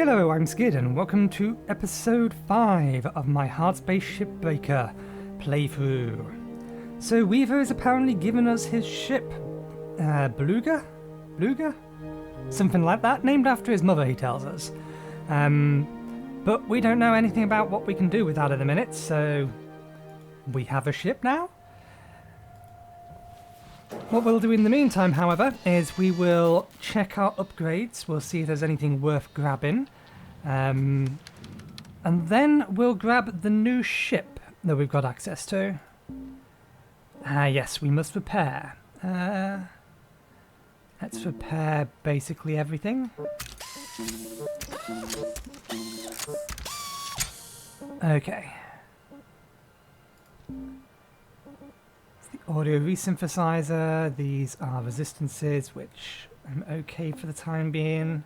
Yello, I'm Skid, and welcome to episode 5 of my Hardspace Shipbreaker playthrough. So Weaver has apparently given us his ship, Beulah? Something like that, named after his mother, he tells us. But we don't know anything about what we can do with that at the minute, so we have a ship now? What we'll do in the meantime, however, is we will check our upgrades. We'll see if there's anything worth grabbing. And then we'll grab the new ship that we've got access to. Yes, we must repair. Let's repair basically everything. Okay. Audio resynthesizer, these are resistances, which I'm okay for the time being.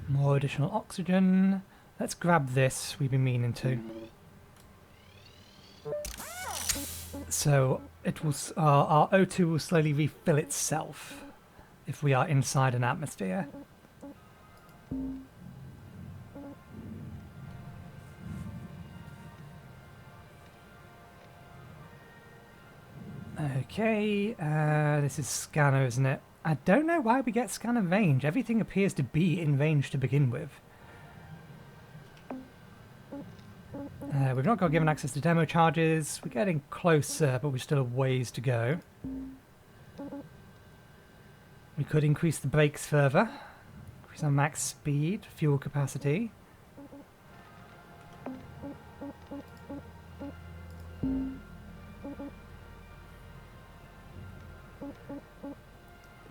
More additional oxygen. Let's grab this, we've been meaning to. So it will, our O2 will slowly refill itself if we are inside an atmosphere. Okay, this is scanner, isn't it? I don't know why we get scanner range. Everything appears to be in range to begin with. We've not got given access to demo charges. We're getting closer, but we've still a ways to go. We could increase the brakes further. Increase our max speed, fuel capacity.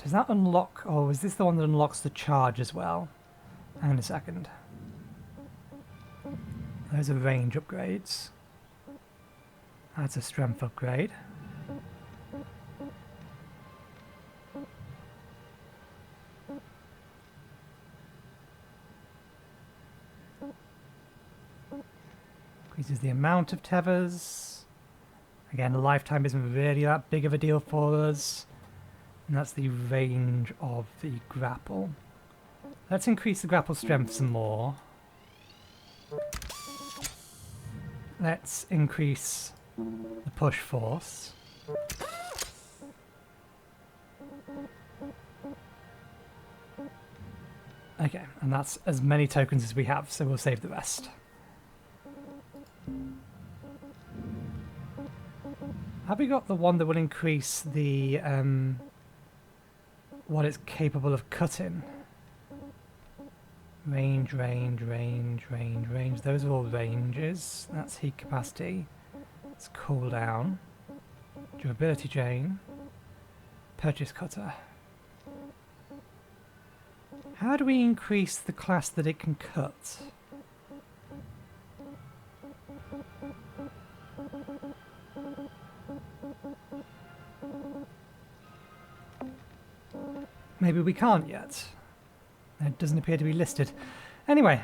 Does that unlock... Oh, is this the one that unlocks the charge as well? Hang on a second. Those are range upgrades. That's a strength upgrade. Increases the amount of tethers. Again, the lifetime isn't really that big of a deal for us. And that's the range of the grapple. Let's increase the grapple strength some more. Let's increase the push force. Okay, and that's as many tokens as we have, so we'll save the rest. Have we got the one that will increase the what it's capable of cutting? Range, range, range, range, range. Those are all ranges. That's heat capacity. It's cooldown. Durability chain. Purchase cutter. How do we increase the class that it can cut? Maybe we can't yet. It doesn't appear to be listed. Anyway,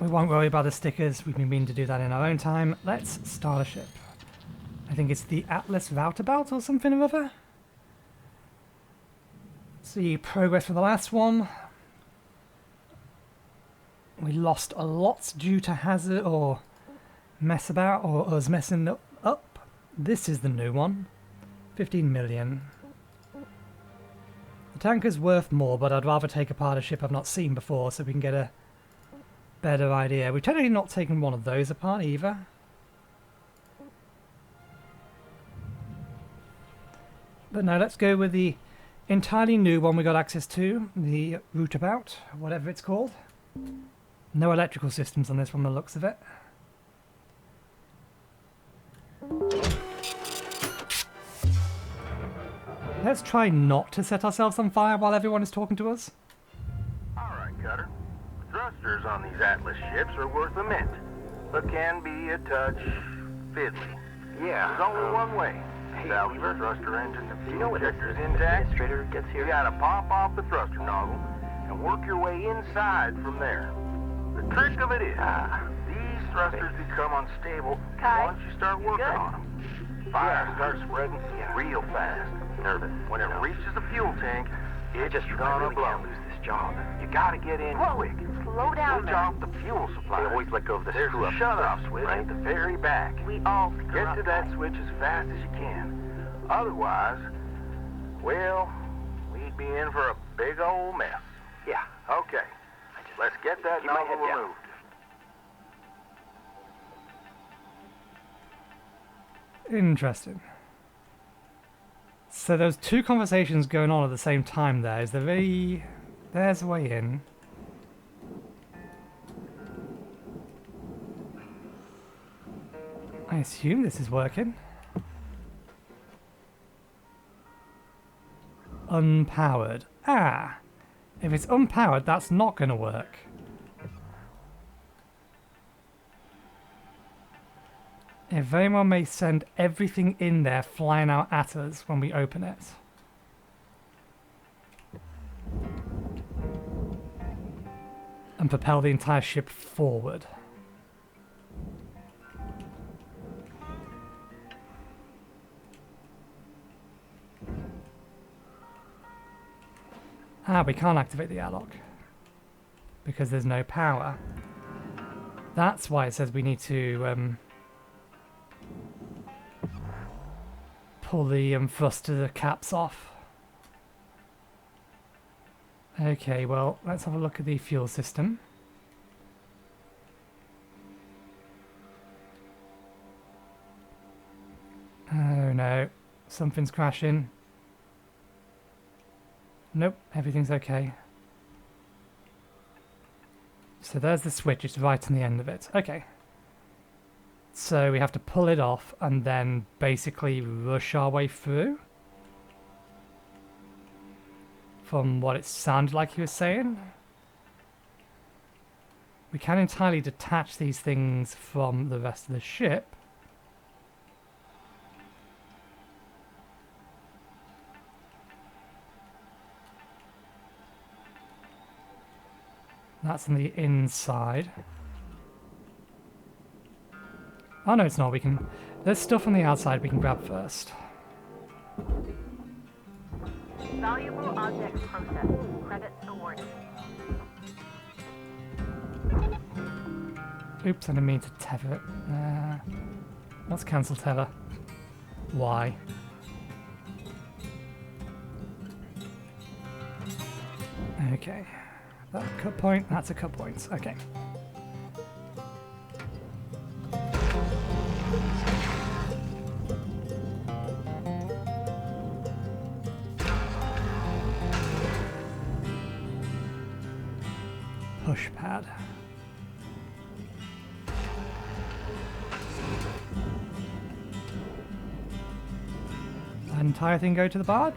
we won't worry about the stickers. We've been meaning to do that in our own time. Let's start a ship. I think it's the Atlas Roustabout or something or other. See progress for the last one. We lost a lot due to hazard or mess about or us messing up. This is the new one. 15 million. The tanker's worth more, but I'd rather take apart a ship I've not seen before so we can get a better idea. We've technically not taken one of those apart either. But no, let's go with the entirely new one we got access to, the Roustabout, whatever it's called. No electrical systems on this one, the looks of it. Let's try not to set ourselves on fire while everyone is talking to us. Alright, Cutter. Thrusters on these Atlas ships are worth a mint, but can be a touch fiddly. Yeah, there's only one way. Salvage the thruster engine and fuel injectors intact. You gotta pop off the thruster nozzle and work your way inside from there. The trick of it is, these thrusters become unstable once you start working on them. Fire starts spreading real fast. Nervous. When it reaches the fuel tank, it's just gonna blow. Can't lose this job. You gotta get in quick. Slow down, Switch off the fuel supply. They always let go of the There's screw a up shut-off first, switch right? at the very back. We all screw Get up. to that switch as fast as you can. Otherwise, well, we'd be in for a big old mess. Yeah. Okay, let's get that keep my nozzle head down. removed. Interesting. So there's two conversations going on at the same time there. Is there really... There's a way in. I assume this is working. Unpowered. Ah! If it's unpowered, that's not going to work. It very well may send everything in there flying out at us when we open it. And propel the entire ship forward. Ah, we can't activate the airlock. Because there's no power. That's why it says we need to pull the thruster caps off. Okay, well, let's have a look at the fuel system. Oh no, something's crashing. Nope, everything's okay. So there's the switch, it's right on the end of it. Okay. So we have to pull it off and then basically rush our way through. From what it sounded like he was saying. We can entirely detach these things from the rest of the ship. That's on the inside. Oh no, it's not. We can... There's stuff on the outside we can grab first. Valuable objects processed. Credits awarded. Oops, I didn't mean to tether it. Let's cancel tether. Why? Okay. That cut point, that's a cut point. Okay. Push pad. That entire thing go to the barge?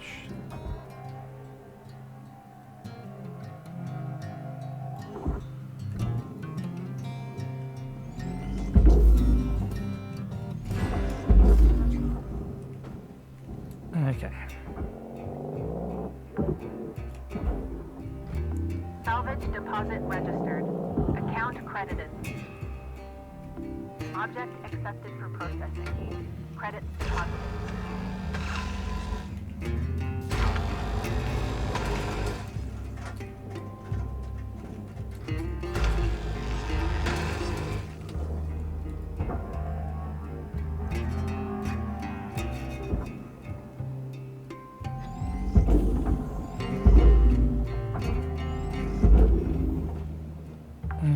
Okay. Salvage deposit registered. Account credited. Object accepted for processing. Credits deposited.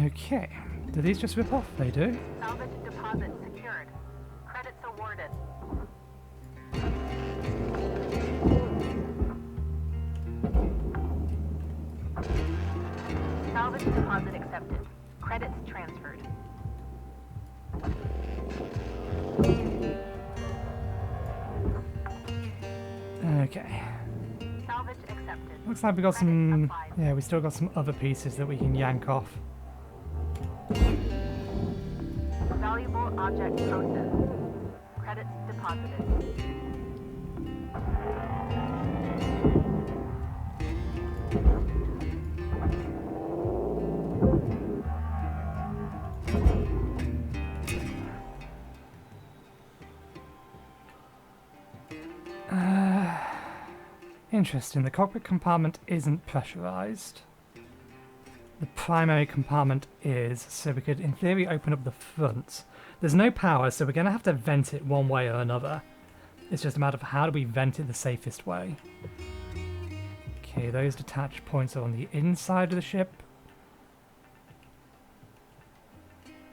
Okay. Do these just rip off? They do. Salvage deposit secured. Credits awarded. Salvage deposit accepted. Credits transferred. Okay. Salvage accepted. Looks like we got Credits some... applied. Yeah, we still got some other pieces that we can yank off. Valuable object processed. Credits deposited. Interesting, the cockpit compartment isn't pressurized. The primary compartment is, so we could in theory open up the front. There's no power, so we're going to have to vent it one way or another. It's just a matter of how do we vent it the safest way. Okay, those detach points are on the inside of the ship.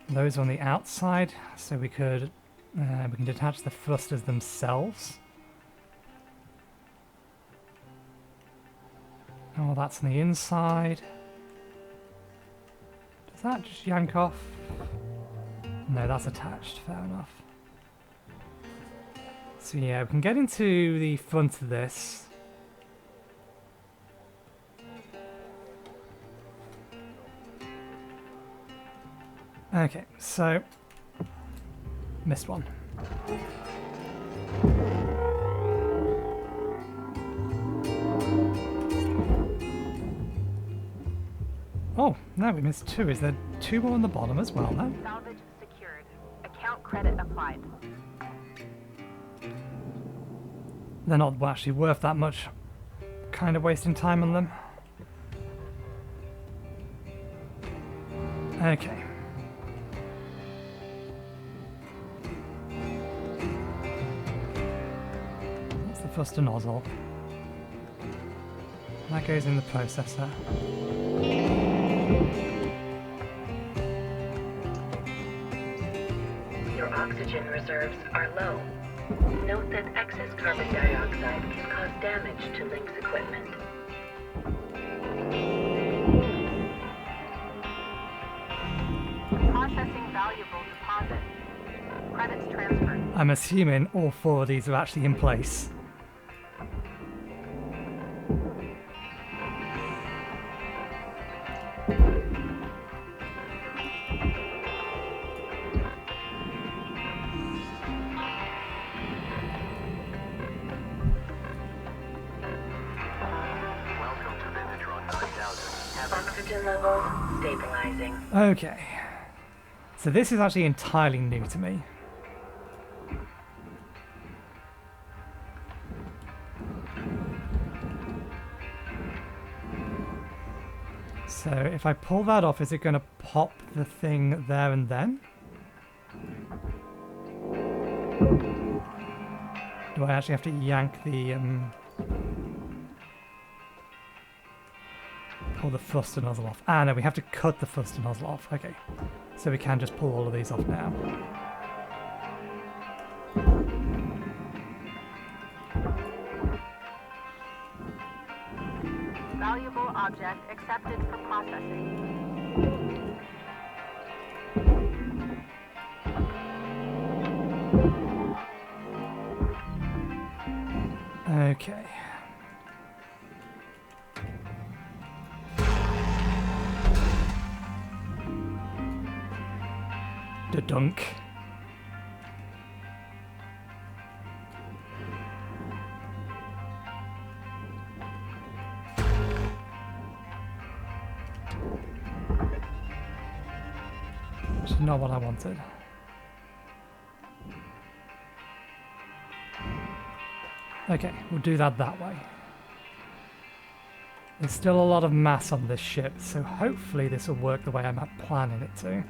Those are on the outside, so we can detach the thrusters themselves. Oh, that's on the inside. Does that just yank off? No, that's attached. Fair enough. So yeah, we can get into the front of this. Okay, so missed one. Oh, no, we missed two. Is there two more on the bottom as well then? Salvage secured. Account credit applied. They're not actually worth that much. Kind of wasting time on them. Okay. That's the thruster nozzle. That goes in the processor. Your oxygen reserves are low. Note that excess carbon dioxide can cause damage to Link's equipment. Processing valuable deposit. Credits transferred. I'm assuming all four of these are actually in place. Oxygen levels stabilizing. Okay. So this is actually entirely new to me. So if I pull that off, is it going to pop the thing there and then? Do I actually have to yank the pull the thruster nozzle off? Ah no, we have to cut the thruster nozzle off. Okay. So we can just pull all of these off now. Valuable object accepted for processing. Okay. The dunk. Which is not what I wanted. Okay, we'll do that way. There's still a lot of mass on this ship, so hopefully this will work the way I'm planning it to.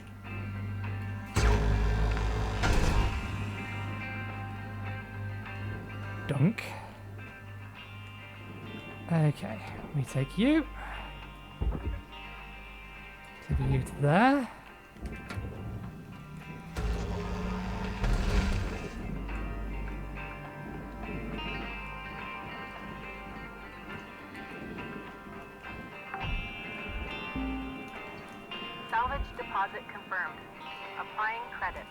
Dunk. Okay, we take you. Take you to there. Salvage deposit confirmed. Applying credit.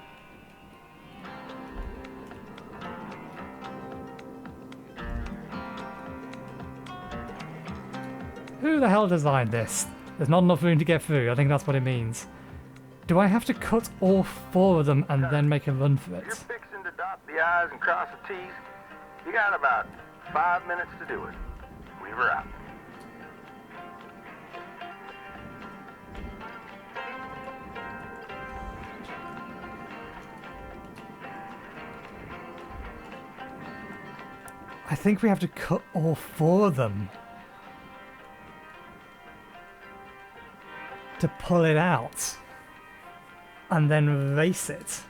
Who the hell designed this? There's not enough room to get through. I think that's what it means. Do I have to cut all four of them and then make a run for You're it? fixing to dot the I's and cross the T's. You got about 5 minutes to do it. Weaver out. I I think we have to cut all 4 of them to pull it out and then race it.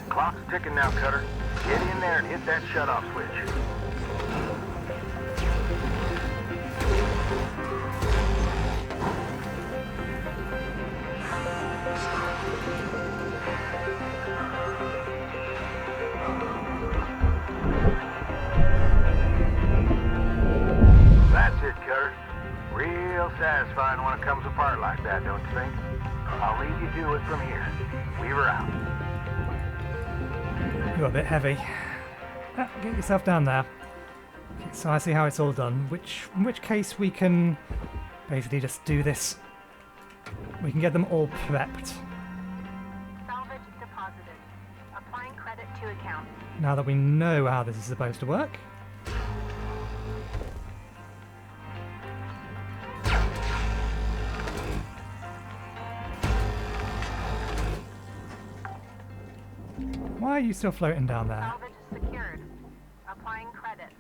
Clock's ticking now, Cutter. Get in there and hit that shut-off switch. That's it, Cutter. Real satisfying when it comes apart like that, don't you think? I'll leave you to it from here. Weaver out. You're a bit heavy. Ah, get yourself down there. Okay, so I see how it's all done. In which case we can basically just do this. We can get them all prepped. Salvage deposited. Applying credit to account. Now that we know how this is supposed to work. Why are you still floating down there? Salvage secured. Applying credit.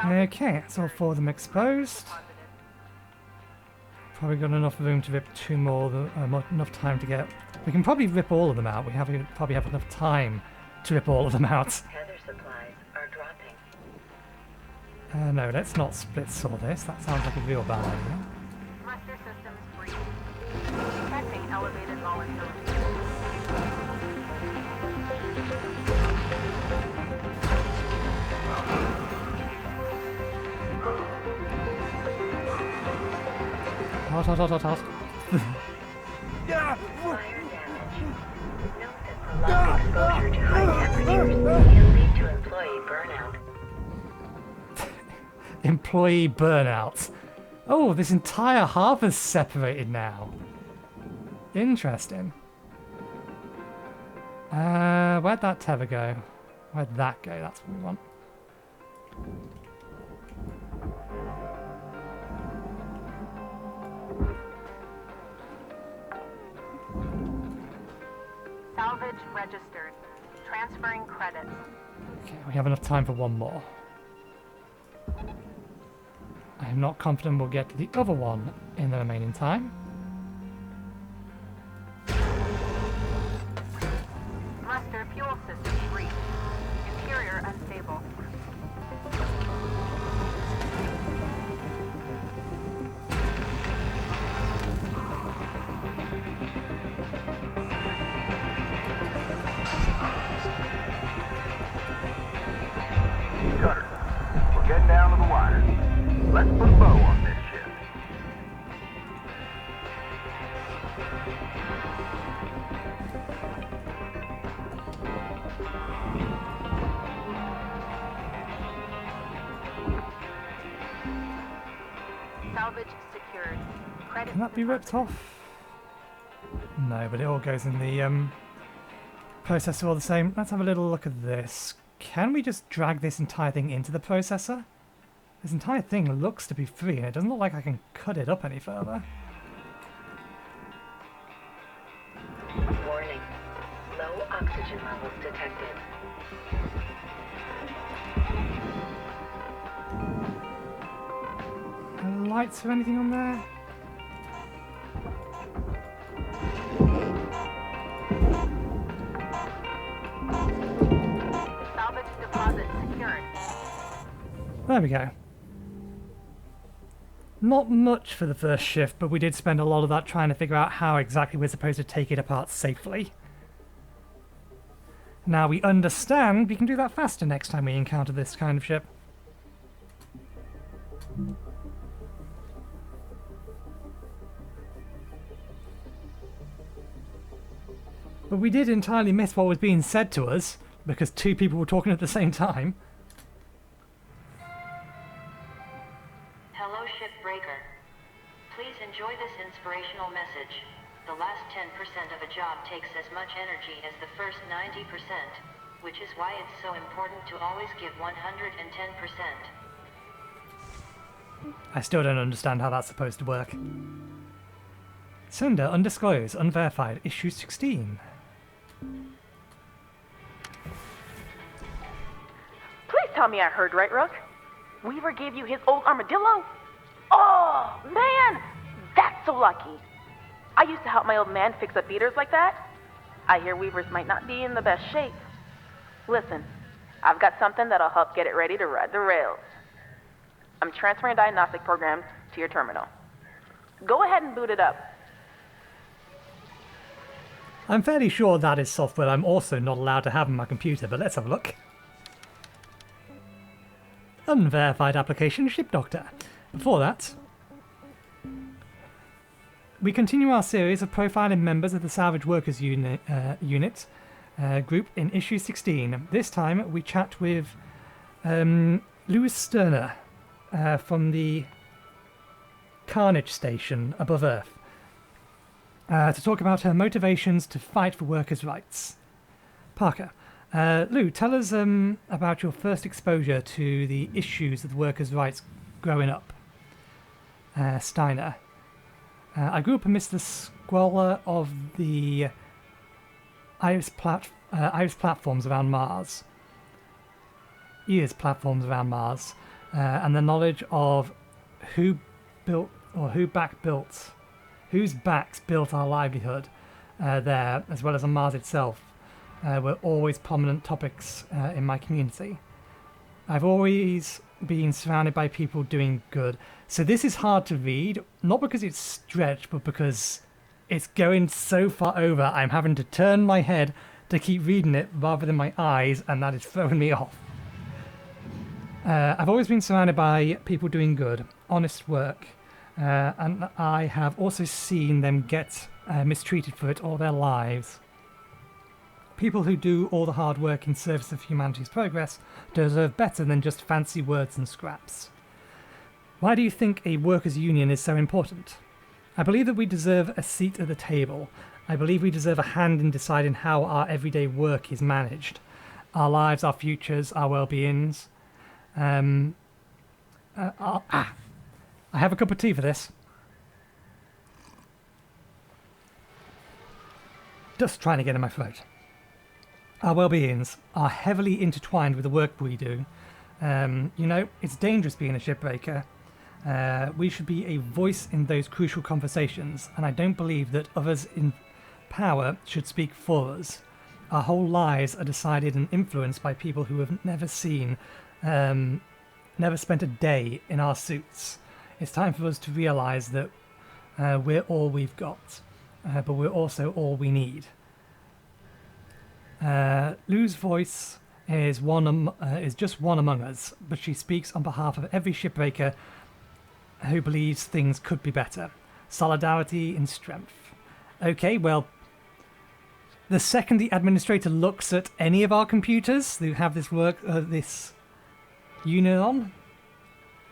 Okay, that's all 4 of them exposed. Probably got enough room to rip 2 more, enough time to get... We can probably rip all of them out. We probably have enough time to rip all of them out. Tether supplies are dropping. No, let's not split saw this. That sounds like a real bad idea. Thruster systems free. Detecting elevated volatility. Hot, hot, hot, hot, hot. Fire damage. Note that prolonged exposure to high temperatures can lead to employee burnout. Employee burnout. Oh, this entire harbor's separated now. Interesting. Where'd that tether go? Where'd that go? That's what we want. Salvage registered. Transferring credits. Okay, we have enough time for 1 more. I am not confident we'll get to the other one in the remaining time. Thruster fuel system breach. Interior unstable. Cutter, we're getting down to the wire. Let's put a bow on this ship. Salvage secured. Credit Can that be ripped off? No, but it all goes in the processor all the same. Let's have a little look at this. Can we just drag this entire thing into the processor? This entire thing looks to be free, and it doesn't look like I can cut it up any further. Warning. Low oxygen levels detected. Lights or anything on there? Salvage deposit secured. There we go. Not much for the first shift, but we did spend a lot of that trying to figure out how exactly we're supposed to take it apart safely. Now we understand we can do that faster next time we encounter this kind of ship. But we did entirely miss what was being said to us, because two people were talking at the same time. Hello, Shipbreaker. Please enjoy this inspirational message. The last 10% of a job takes as much energy as the first 90%, which is why it's so important to always give 110%. I still don't understand how that's supposed to work. Sender undisclosed, unverified, issue 16. Please tell me I heard right, Rook. Weaver gave you his old armadillo? Oh, man! That's so lucky. I used to help my old man fix up beaters like that. I hear Weavers might not be in the best shape. Listen, I've got something that'll help get it ready to ride the rails. I'm transferring diagnostic programs to your terminal. Go ahead and boot it up. I'm fairly sure that is software I'm also not allowed to have on my computer, but let's have a look. Unverified application, Ship Doctor. Before that, we continue our series of profiling members of the Salvage Workers Unit group in issue 16. This time we chat with Louis Sterner from the Carnage Station above Earth to talk about her motivations to fight for workers' rights. Parker, Lou, tell us about your first exposure to the issues of workers' rights growing up. Steiner, I grew up amidst the squalor of the Iris platforms around Mars. Years platforms around Mars, and the knowledge of whose backs built our livelihood there, as well as on Mars itself, were always prominent topics in my community. I've always been surrounded by people doing good. So this is hard to read, not because it's stretched, but because it's going so far over, I'm having to turn my head to keep reading it rather than my eyes, and that is throwing me off. I've always been surrounded by people doing good, honest work, and I have also seen them get mistreated for it all their lives. People who do all the hard work in service of humanity's progress deserve better than just fancy words and scraps. Why do you think a workers' union is so important? I believe that we deserve a seat at the table. I believe we deserve a hand in deciding how our everyday work is managed. Our lives, our futures, our well-beings. I have a cup of tea for this. Just trying to get in my throat. Our well-beings are heavily intertwined with the work we do. It's dangerous being a shipbreaker. We should be a voice in those crucial conversations, and I don't believe that others in power should speak for us. Our whole lives are decided and influenced by people who have never spent a day in our suits. It's time for us to realise that we're all we've got, but we're also all we need. Lou's voice is just one among us, but she speaks on behalf of every shipbreaker who believes things could be better. Solidarity in strength. Okay, well, the second the administrator looks at any of our computers who have this union on,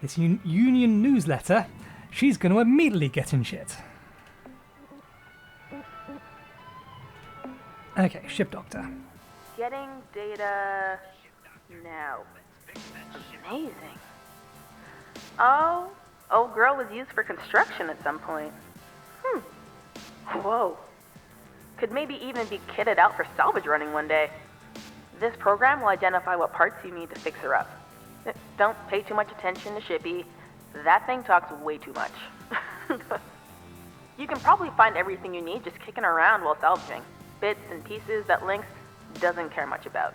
this union newsletter, she's going to immediately get in shit. Okay, Ship Doctor. Getting data now. Amazing. Oh, old girl was used for construction at some point. Whoa. Could maybe even be kitted out for salvage running one day. This program will identify what parts you need to fix her up. Don't pay too much attention to Shippy. That thing talks way too much. You can probably find everything you need just kicking around while salvaging. Bits and pieces that Lynx doesn't care much about.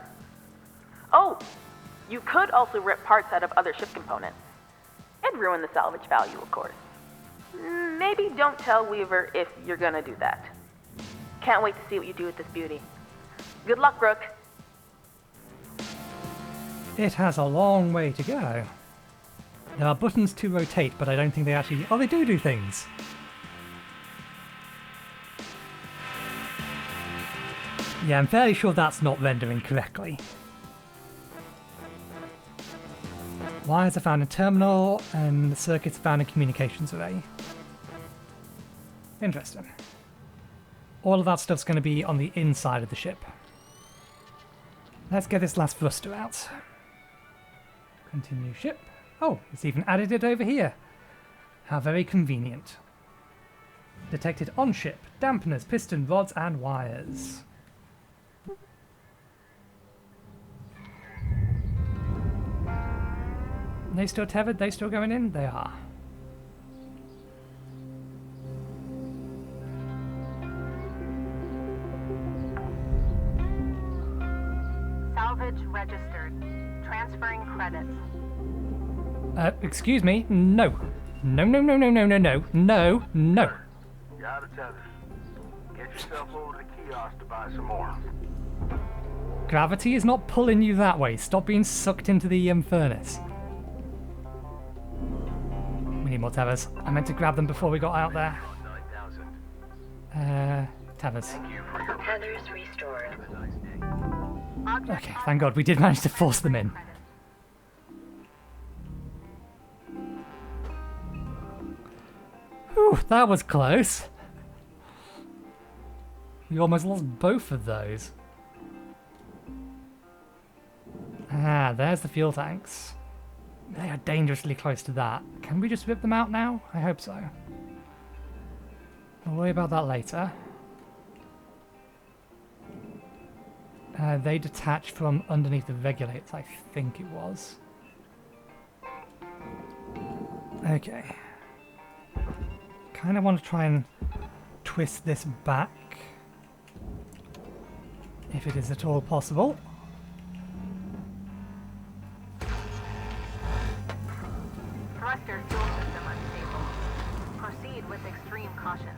Oh, you could also rip parts out of other ship components. It'd ruin the salvage value, of course. Maybe don't tell Weaver if you're gonna do that. Can't wait to see what you do with this beauty. Good luck, Brooke. It has a long way to go. There are buttons to rotate, but I don't think they actually... Oh, they do things! Yeah, I'm fairly sure that's not rendering correctly. Wires are found in terminal, and the circuits are found in communications array. Interesting. All of that stuff's going to be on the inside of the ship. Let's get this last thruster out. Continue ship. Oh, it's even added it over here. How very convenient. Detected on ship. Dampeners, piston, rods, and wires. They still tethered? They still going in? They are. Salvage registered. Transferring credits. Excuse me? No. No, no, no, no, no, no, no. No, no. You're out of tethers. Get yourself over to the kiosk to buy some more. Gravity is not pulling you that way. Stop being sucked into the furnace. We need more tethers. I meant to grab them before we got out there. Tethers. Tethers restored. Okay, thank God we did manage to force them in. Whew, that was close. We almost lost both of those. Ah, there's the fuel tanks. They are dangerously close to that. Can we just rip them out now? I hope so. We'll worry about that later. They detach from underneath the regulators, I think it was. Okay. Kind of want to try and twist this back. If it is at all possible. Thruster fuel system unstable. Proceed with extreme caution.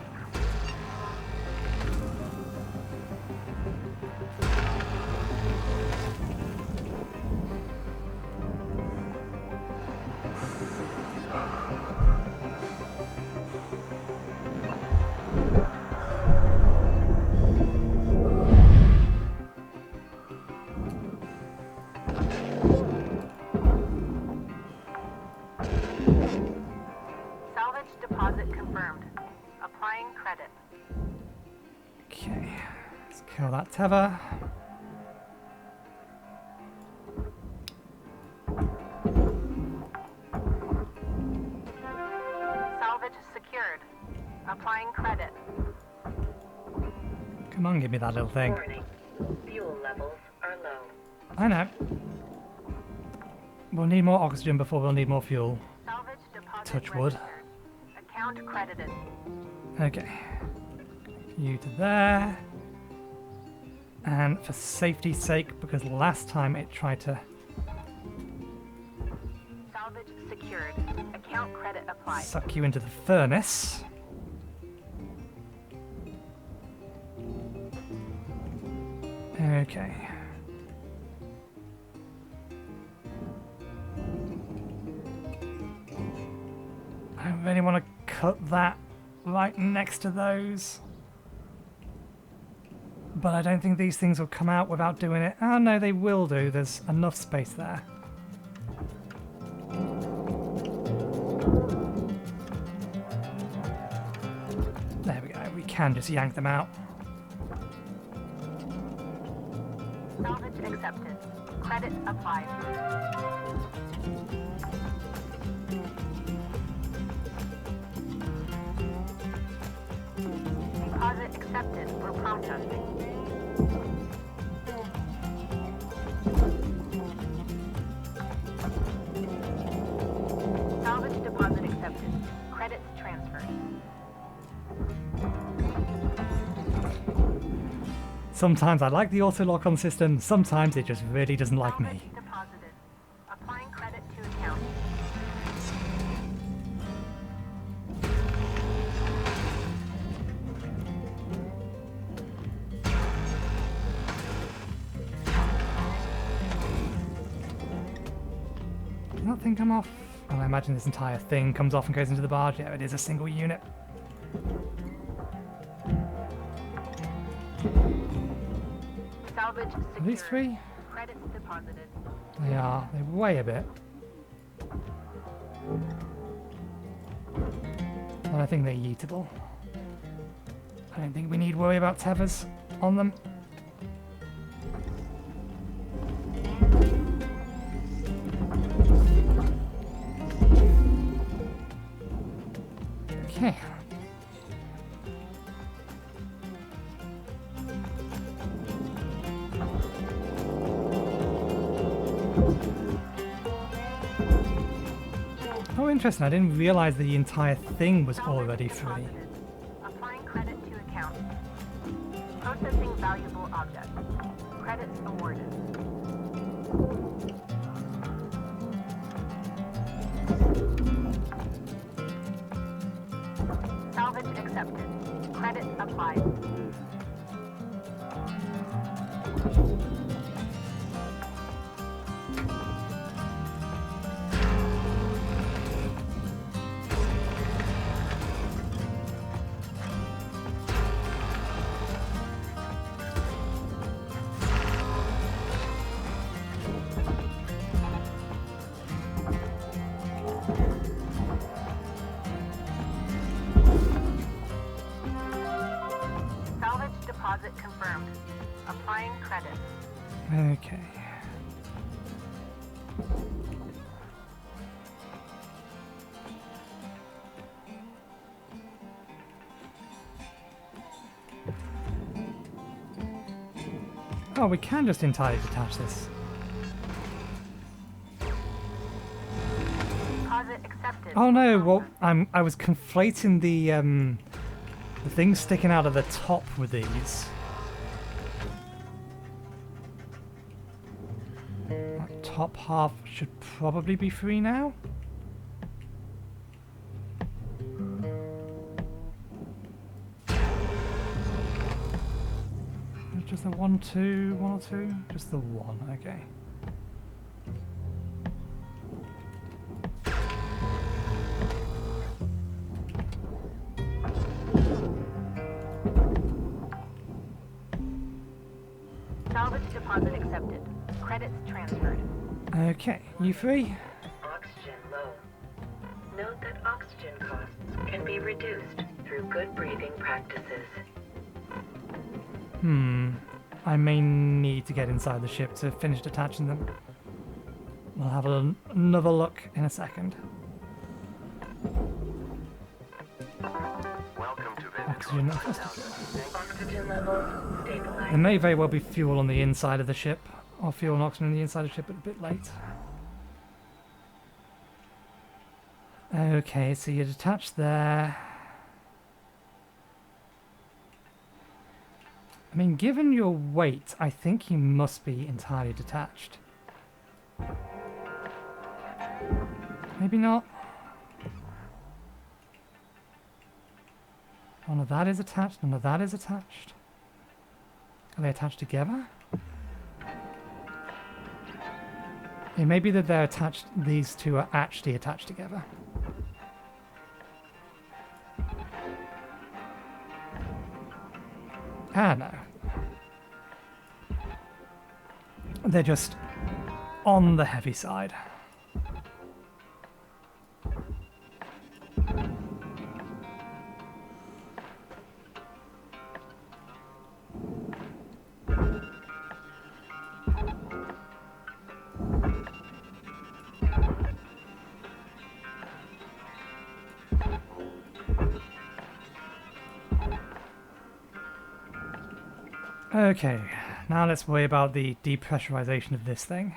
Salvage deposit confirmed. Applying credit. Okay, let's kill that tether. Salvage secured. Applying credit. Come on, give me that little thing. Warning. Fuel levels are low. I know. We'll need more oxygen before we'll need more fuel. Salvage deposit Touch wood. registered. Account credited. Okay. You to there. And for safety's sake, because last time it tried to... Salvage secured. Account credit applied. suck you into the furnace. Okay. I don't really want to cut that right next to those. But I don't think these things will come out without doing it. Oh no, they will do. There's enough space there. There we go. We can just yank them out. Salvage accepted. Credit applied. Deposit accepted for processing. Salvage deposit accepted. Credits transferred. Sometimes I like the auto lock on system, sometimes it just really doesn't like me. Salvage deposited. Applying credit to account. Does that thing come off? Oh, I imagine this entire thing comes off and goes into the barge. Yeah, it is a single unit. Salvage Are secured. these 3? Credits deposited. They are. They weigh a bit. But I think they're yeetable. I don't think we need worry about tethers on them. Okay. Oh, interesting. I didn't realize the entire thing was already free. Applying credit to account. Processing valuable object. Credits awarded. Salvage accepted. Credit applied. Salvage deposit confirmed. Applying credit. Okay. Oh, we can just entirely detach this. Deposit accepted. Oh no, well, I was conflating the thing sticking out of the top with these. That top half should probably be free now. Just the 1, 2, 1 or 2? Just the 1, okay. Salvage deposit accepted. Credits transferred. Okay, you free? Oxygen low. Note that oxygen costs can be reduced through good breathing practices. I may need to get inside the ship to finish detaching them. We'll have another look in a second. Welcome to Oxygen. Oxygen levels stabilized. There may very well be fuel on the inside of the ship, or fuel and oxygen on the inside of the ship, but a bit late. Okay, so you're detached there. I mean, given your weight, I think you must be entirely detached. Maybe not. None of that is attached, none of that is attached. Are they attached together? It may be that they're attached, these two are actually attached together. Ah, no. They're just on the heavy side. Okay, now let's worry about the depressurization of this thing.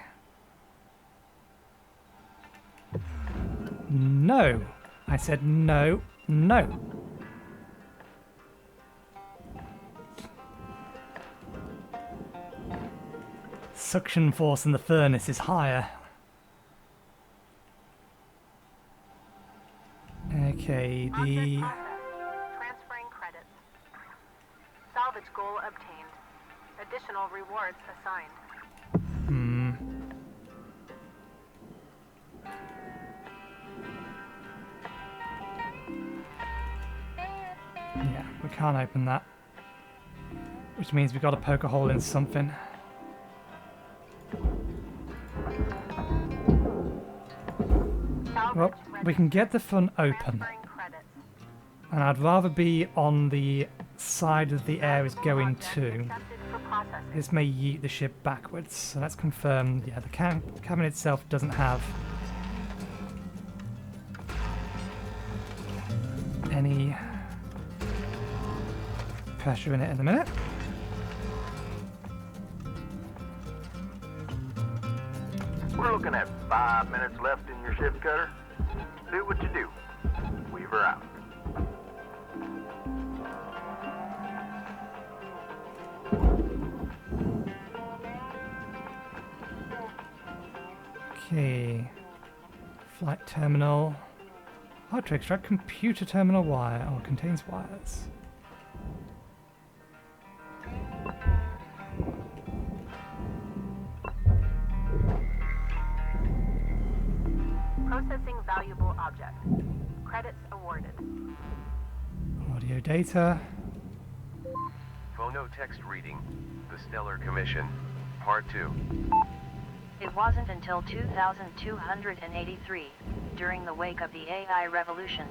No! I said no, no! Suction force in the furnace is higher. Okay, the... Transferring credits. Salvage goal obtained. Additional rewards assigned. Yeah, we can't open that. Which means we've got to poke a hole in something. Well, we can get the front open. And I'd rather be on the side that the air is going to. This may yeet the ship backwards. So let's confirm, yeah, the cabin itself doesn't have any pressure in it at the minute. We're looking at 5 minutes left in your ship, Cutter. Do what you do. Weaver out. Okay. Flight terminal. Hard to extract computer terminal wire. Oh, it contains wires. Processing valuable object. Credits awarded. Audio data. Phonotext reading. The Stellar Commission. Part 2. It wasn't until 2283, during the wake of the AI revolution,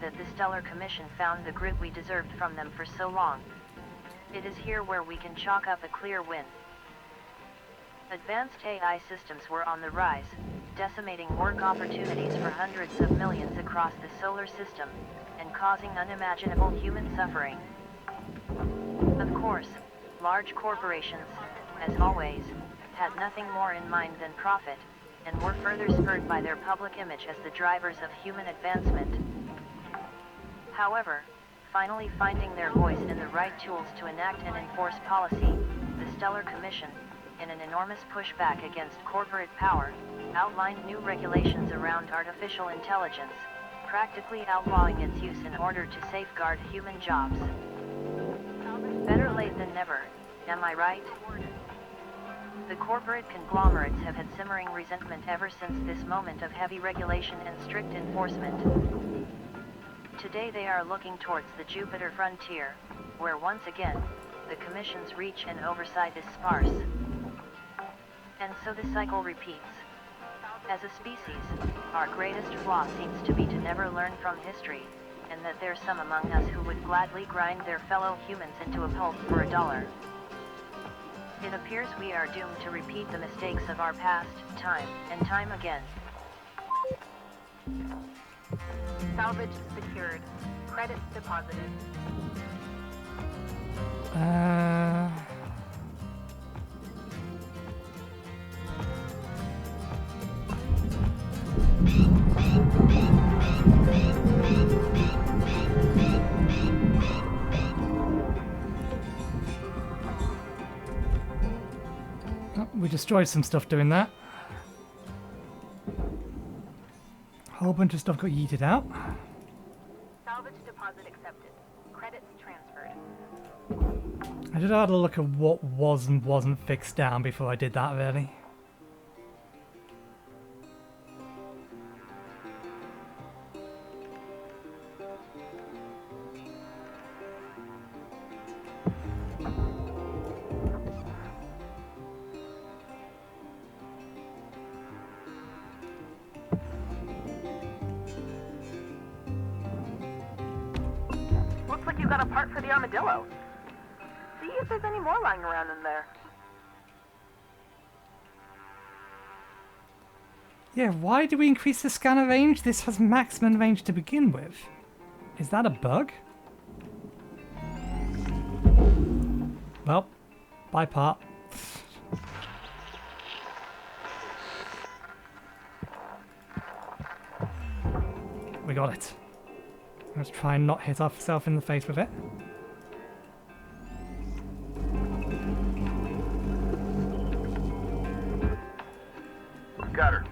that the Stellar Commission found the grit we deserved from them for so long. It is here where we can chalk up a clear win. Advanced AI systems were on the rise, decimating work opportunities for hundreds of millions across the solar system, and causing unimaginable human suffering. Of course, large corporations, as always, had nothing more in mind than profit, and were further spurred by their public image as the drivers of human advancement. However, finally finding their voice and the right tools to enact and enforce policy, the Stellar Commission, in an enormous pushback against corporate power, outlined new regulations around artificial intelligence, practically outlawing its use in order to safeguard human jobs. Better late than never, am I right? The corporate conglomerates have had simmering resentment ever since this moment of heavy regulation and strict enforcement. Today they are looking towards the Jupiter frontier, where once again, the Commission's reach and oversight is sparse. And so the cycle repeats. As a species, our greatest flaw seems to be to never learn from history, and that there's some among us who would gladly grind their fellow humans into a pulp for $1. It appears we are doomed to repeat the mistakes of our past, time and time again. Salvage secured. Credits deposited. We destroyed some stuff doing that. A whole bunch of stuff got yeeted out. Salvage deposit accepted. Credits transferred. I did have a look at what was and wasn't fixed down before I did that, really. You got a part for the armadillo. See if there's any more lying around in there. Yeah, why do we increase the scanner range? This has maximum range to begin with. Is that a bug? Well, bye part. We got it. Let's try and not hit ourselves in the face with it. Cutter,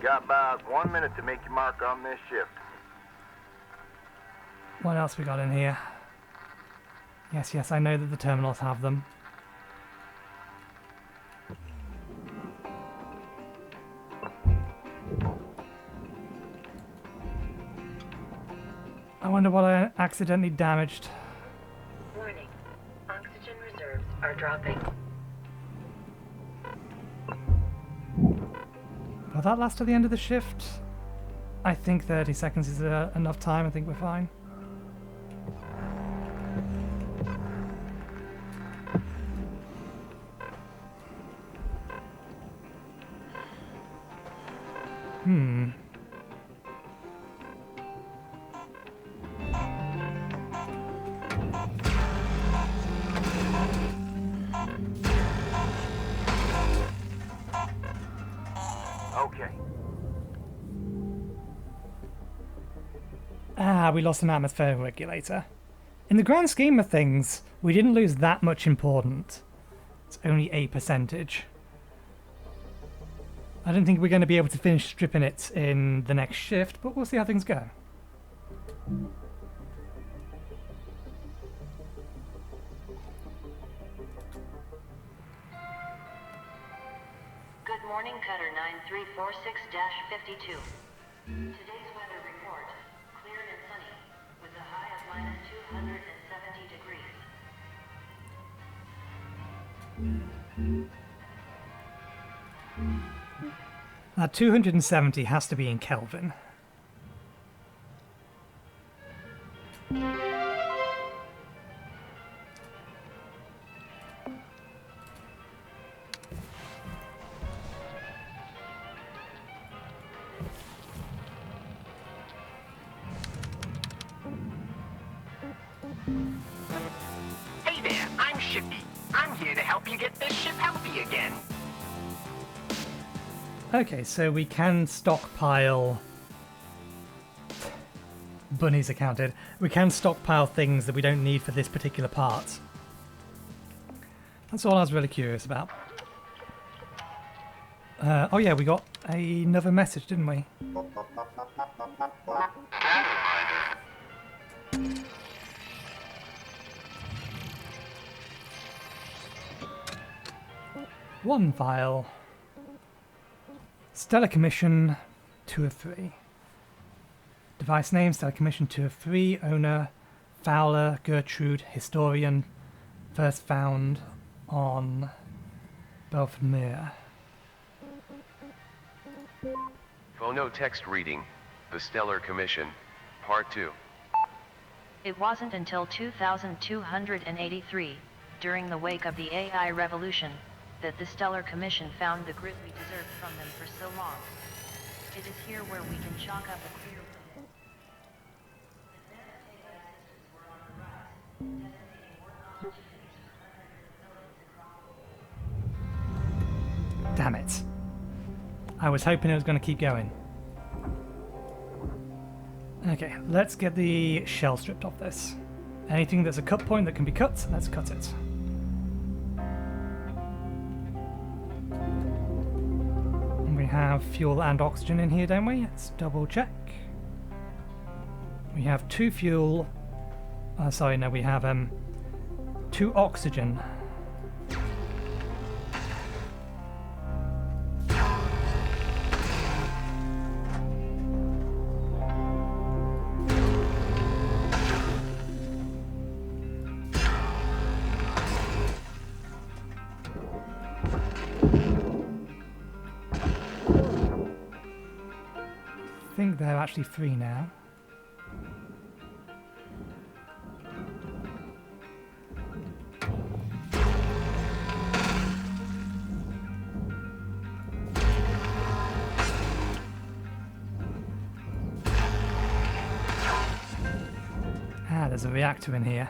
got about 1 minute to make your mark on this shift. What else we got in here? Yes, I know that the terminals have them. I wonder what I accidentally damaged. Warning. Oxygen reserves are dropping. Will that last to the end of the shift? I think 30 seconds is enough time. I think we're fine. Okay. We lost an atmosphere regulator. In the grand scheme of things, we didn't lose that much important. It's only a percentage. I don't think we're going to be able to finish stripping it in the next shift, but we'll see how things go. Good morning, Cutter 9346-52. Today's weather report, clear and sunny, with a high of minus 270 degrees. Now 270 has to be in Kelvin. Hey there, I'm Shippy. I'm here to help you get this ship healthy again. Okay, so we can stockpile... Bunnies are counted. We can stockpile things that we don't need for this particular part. That's all I was really curious about. Oh yeah, we got another message, didn't we? One file. Stellar Commission 2 of 3. Device name Stellar Commission 2 of 3. Owner Fowler Gertrude Historian. First found on Belfamere. Phono text reading, The Stellar Commission, Part 2. It wasn't until 2283, during the wake of the AI revolution, that the Stellar Commission found the grit we deserved from them for so long. It is here where we can chalk up a clear plan. Advanced AI systems were on the rise, designating more opportunities for hundreds of millions across the world. Damn it. I was hoping it was going to keep going. Okay, let's get the shell stripped off this. Anything that's a cut point that can be cut, let's cut it. We have fuel and oxygen in here, don't we? Let's double check. We have 2 fuel. Sorry, no, we have 2 oxygen. I think they're actually 3 now. Ah, there's a reactor in here.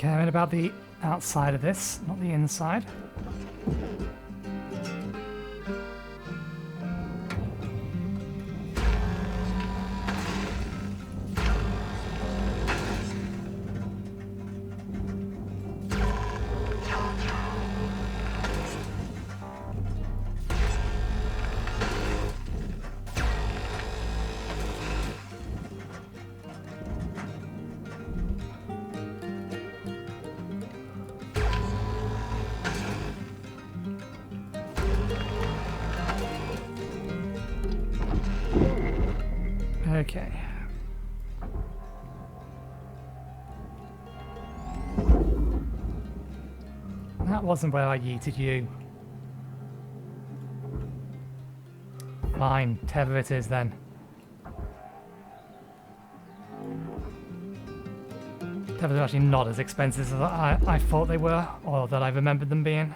caring about the outside of this, not the inside. Okay. That wasn't where I yeeted you. Fine, tether it is then. Tethers are actually not as expensive as I thought they were, or that I remembered them being.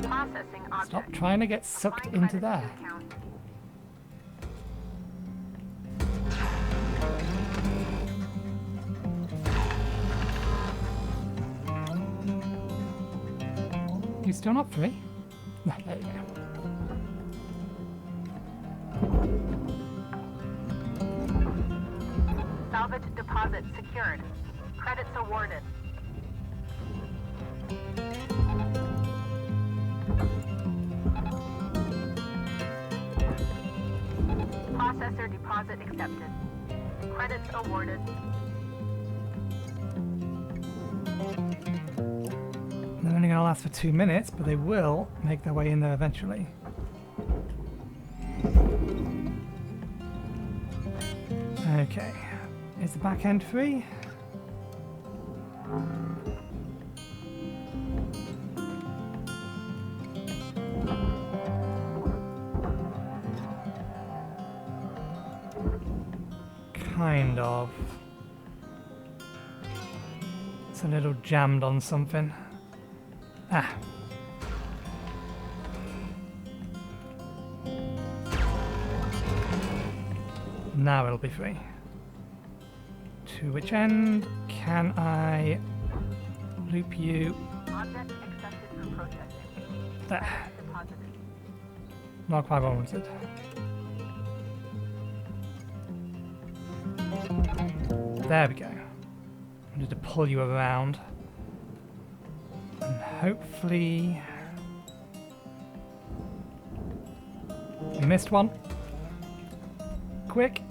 Processing object. Stop trying to get sucked Applying into credit there. to account. You still not free? No, there you go. Salvage deposit secured. Credits awarded. Processor deposit accepted. Credits awarded. They're only going to last for 2 minutes, but they will make their way in there eventually. Okay, is the back end free? Kind of. It's a little jammed on something. Ah. Now it'll be free. To which end can I loop you? Object accepted for processing. There. Deposited. Not quite what I wanted. There we go. I need to pull you around. And hopefully... We missed one. Quick.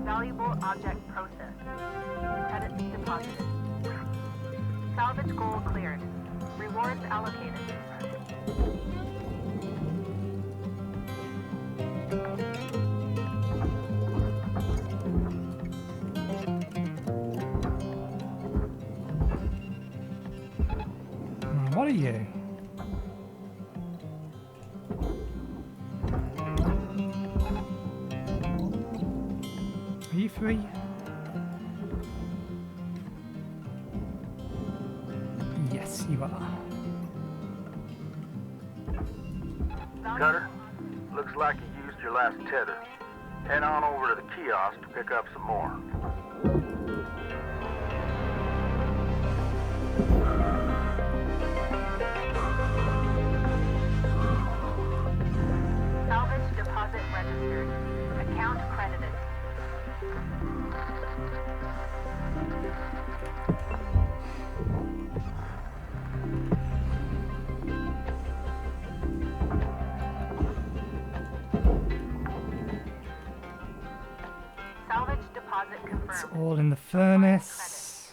Valuable object processed. Credits deposited. Salvage goal cleared. Rewards allocated. What are you? Are you free? Yes, you are. Cutter, looks like you used your last tether. Head on over to the kiosk to pick up some more. Salvage deposit registered. Account credited. Salvage deposit It's confirmed. all in the furnace.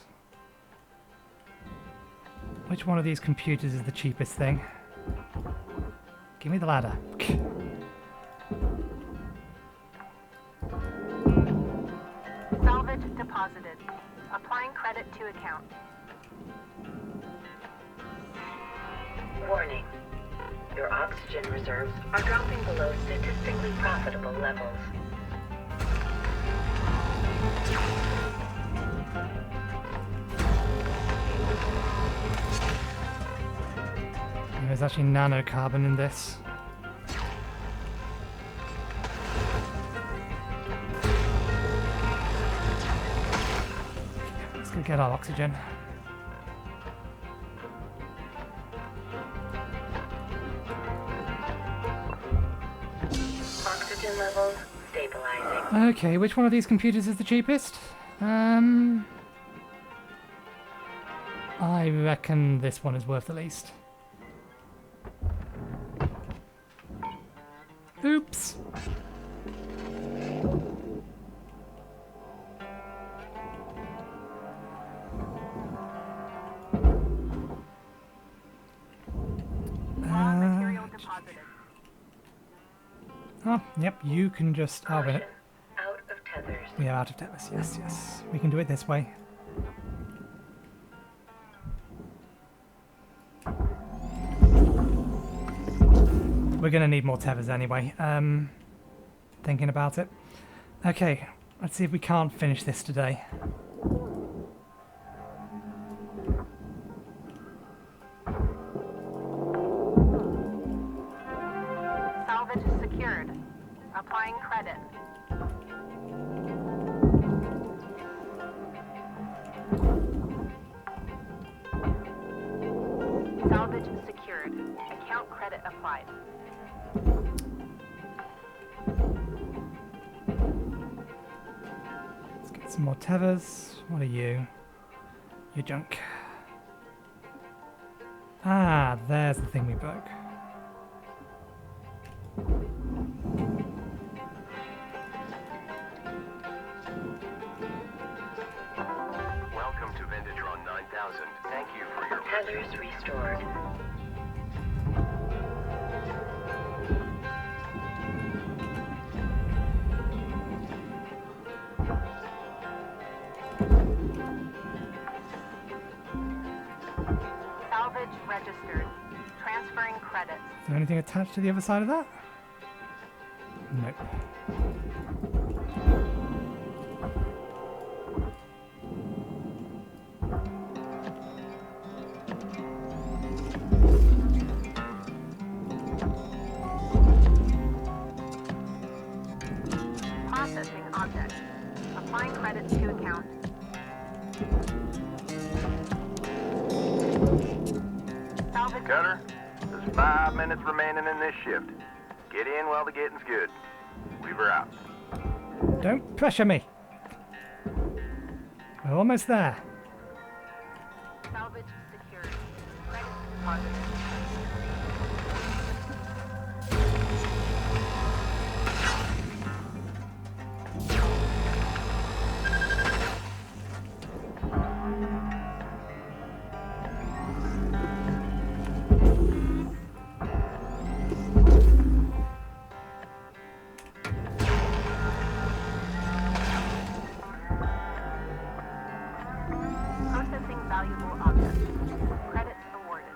Which one of these computers is the cheapest thing? Give me the ladder. Salvage deposited. Applying credit to account. Warning. Your oxygen reserves are dropping below statistically profitable levels. there's actually nanocarbon in this. Let's go get our oxygen. Oxygen levels stabilizing. Okay, which one of these computers is the cheapest? I reckon this one is worth the least. Oops. Raw material deposited. Oh, yep, you can just... Oh, wait. Out of tethers. We are out of tethers. Yes, yes. We can do it this way. We're going to need more tethers anyway. Thinking about it. Okay, let's see if we can't finish this today. Salvage secured. Applying credit. Salvage secured. Account credit applied. Let's get some more tethers. What are you? You're junk. Ah, there's the thing we broke. Welcome to Vendatron 9000. Thank you for your Tethers restored. Salvage registered. Transferring credits. Is there anything attached to the other side of that? Nope. Processing object. Applying credits to account. Salvage. Cutter, there's 5 minutes remaining in this shift. Get in while the getting's good. Weaver out. Don't pressure me. We're almost there. Salvage secured. Credits deposited. Processing valuable objects. Credits awarded.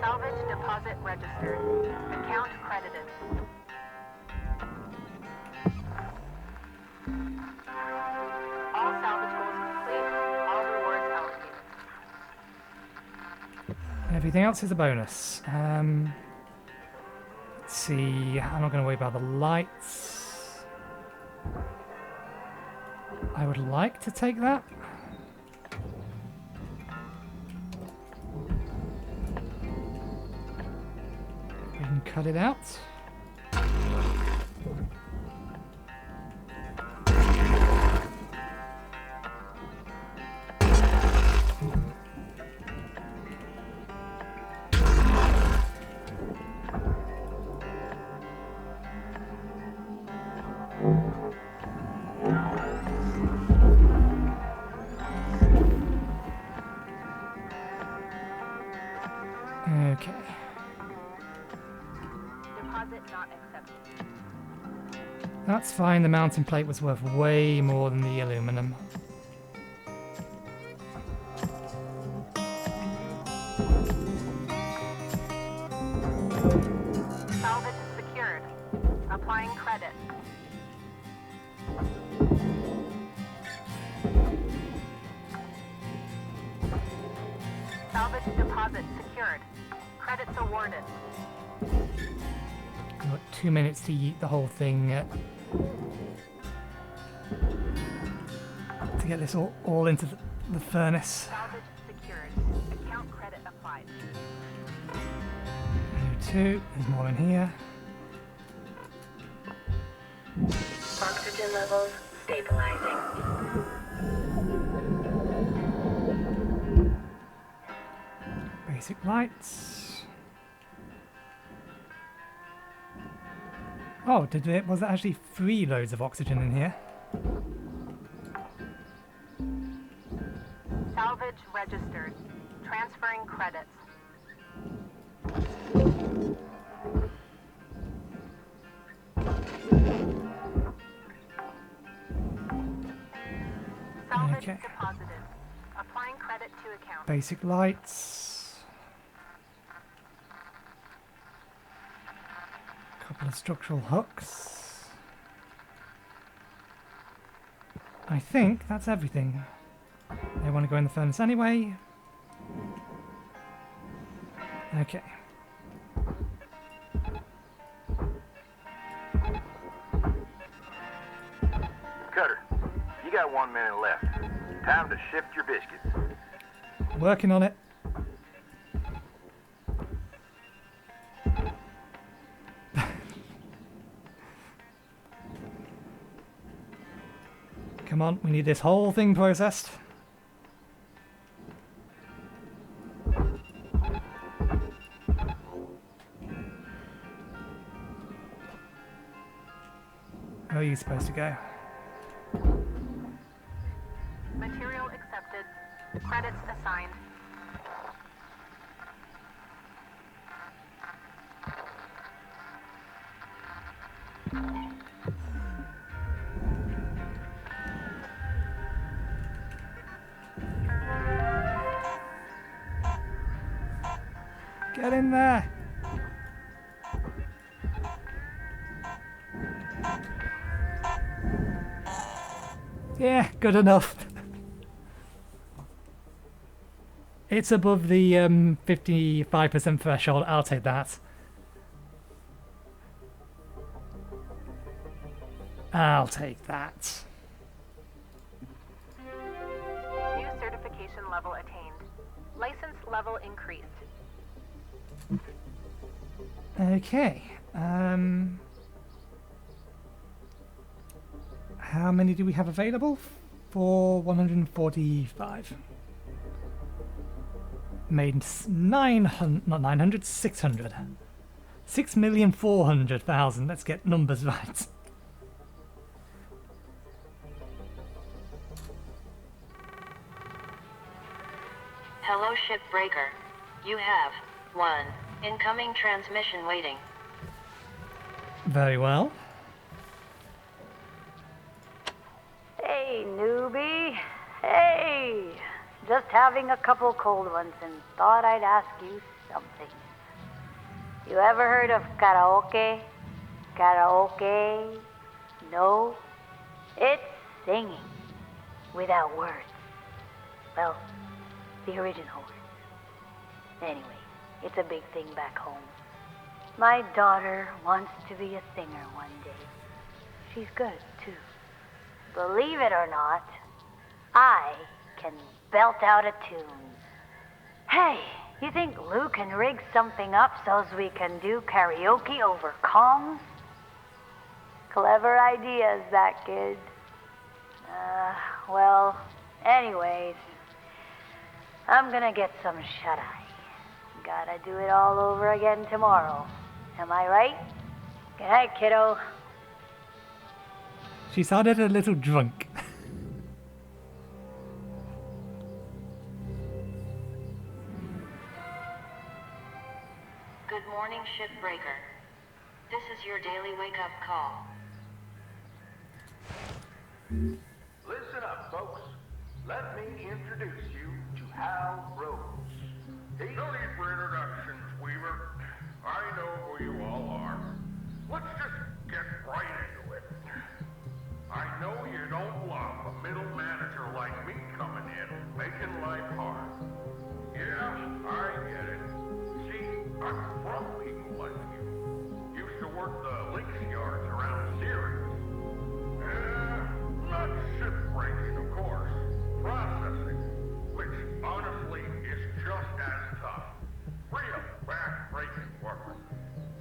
Salvage deposit registered. Account credited. All salvage goals complete. All rewards allocated. Everything else is a bonus. Let's see. I'm not going to worry about the lights. I would like to take that. We can cut it out. Okay. Deposit not accepted. That's fine, the mounting plate was worth way more than the aluminum. Salvage secured. Applying credit. Salvage deposit secured. Credits awarded. Got 2 minutes to yeet the whole thing to get this all into the furnace. Salvage secured. Account credit applied. 2, there's more in here. Oxygen levels stabilizing. Basic lights. Oh, was there actually 3 loads of oxygen in here? Salvage registered. Transferring credits. Salvage Okay. deposited. Applying credit to account. Basic lights. Couple of structural hooks. I think that's everything. They want to go in the furnace anyway. Okay. Cutter, you got 1 minute left. Time to shift your biscuits. Working on it. Come on, we need this whole thing processed. Where are you supposed to go? Material accepted. Credits assigned. Get in there! Yeah, good enough. It's above the 55% threshold, I'll take that. I'll take that. New certification level attained. License level increased. Okay. How many do we have available? For 145. Made 900, not 900, 600. 6,400,000. Let's get numbers right. Hello, Shipbreaker. You have 1 incoming transmission waiting. Very well. Hey, newbie. Hey! Just having a couple cold ones and thought I'd ask you something. You ever heard of karaoke? Karaoke? No? It's singing. Without words. Well, the original words. Anyway, it's a big thing back home. My daughter wants to be a singer one day. She's good, too. Believe it or not, I can belt out a tune. Hey, you think Lou can rig something up so's we can do karaoke over comms? Clever ideas, that kid. Well, anyways, I'm gonna get some shut-eye. Gotta do it all over again tomorrow. Am I right? Good night, kiddo. She sounded a little drunk. Good morning, Shipbreaker. This is your daily wake-up call. Listen up, folks. Let me introduce you to Hal Rose. No need for introductions, Weaver. I know who you all are. Let's just get right into it. I know you don't love a middle manager like me coming in, making life hard. Yeah, I get it. See, I'm from people like you. Used to work the links yards around Sirius. Not shipbreaking, of course. Processing, which honestly is just as tough. Real back-breaking work.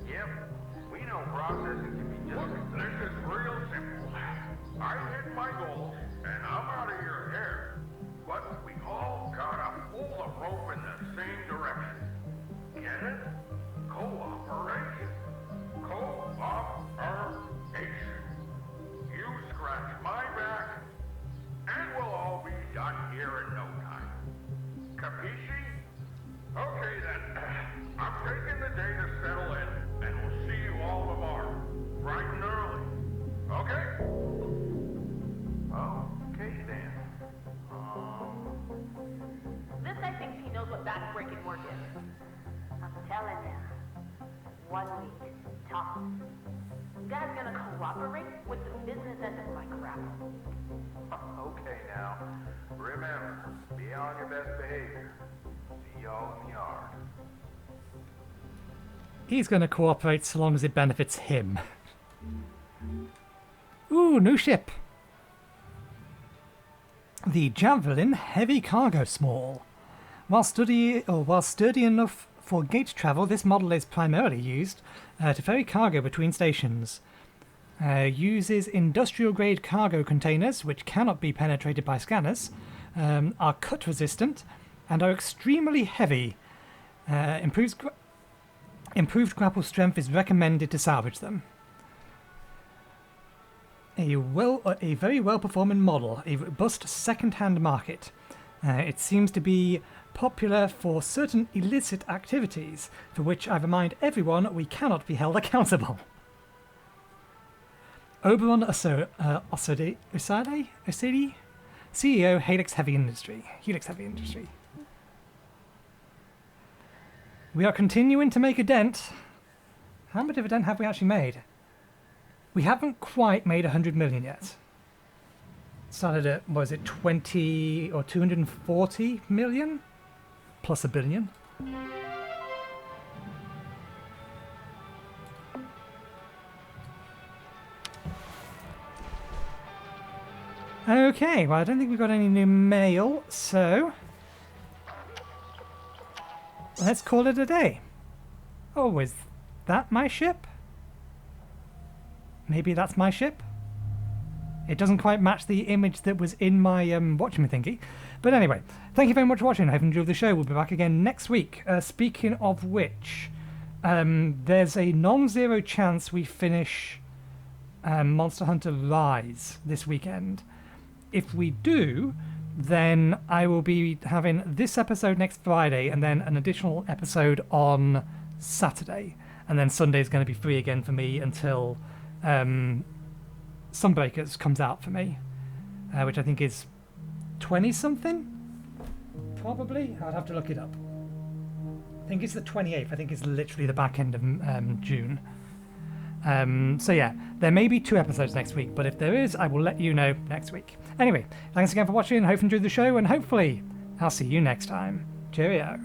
Yep, we know processing can be just as This is real simple. I hit my goals, and I'm out of your hair. But we all gotta pull the rope in the same direction. Get it? Cooperation. Cooperation. You scratch my back, and we'll all be done here in no time. Capisci? Okay then. I'm taking the day to settle in, and we'll see you all tomorrow. Bright and early. Okay? Okay then. This guy thinks he knows what back-breaking work is. I'm telling you. 1 week, tops. You guys gonna cooperate with the business end of my crap? Okay now. Remember, be on your best behavior. See y'all in the yard. He's going to cooperate so long as it benefits him. Ooh, new ship. The Javelin Heavy Cargo Small. While sturdy enough for gate travel, this model is primarily used to ferry cargo between stations. Uses industrial-grade cargo containers, which cannot be penetrated by scanners, are cut-resistant, and are extremely heavy. Improved grapple strength is recommended to salvage them. A very well-performing model, a robust second-hand market. It seems to be popular for certain illicit activities, for which I remind everyone we cannot be held accountable. Oberon Osade, CEO, Helix Heavy Industry. We are continuing to make a dent. How much of a dent have we actually made? We haven't quite made 100 million yet. Started at, what was it, 20 or 240 million? Plus a billion. Okay, well I don't think we've got any new mail, so let's call it a day. Oh, is that my ship? Maybe that's my ship? It doesn't quite match the image that was in my Watchmen thingy. But anyway, thank you very much for watching. I hope you enjoyed the show. We'll be back again next week. Speaking of which, there's a non-zero chance we finish Monster Hunter Rise this weekend. If we do, then I will be having this episode next Friday and then an additional episode on Saturday. And then Sunday is going to be free again for me until Sunbreakers comes out for me, which I think is 20-something? Probably? I'd have to look it up. I think it's the 28th. I think it's literally the back end of June. So yeah, there may be 2 episodes next week, but if there is, I will let you know next week. Anyway, thanks again for watching. Hope you enjoyed the show, and hopefully I'll see you next time. Cheerio.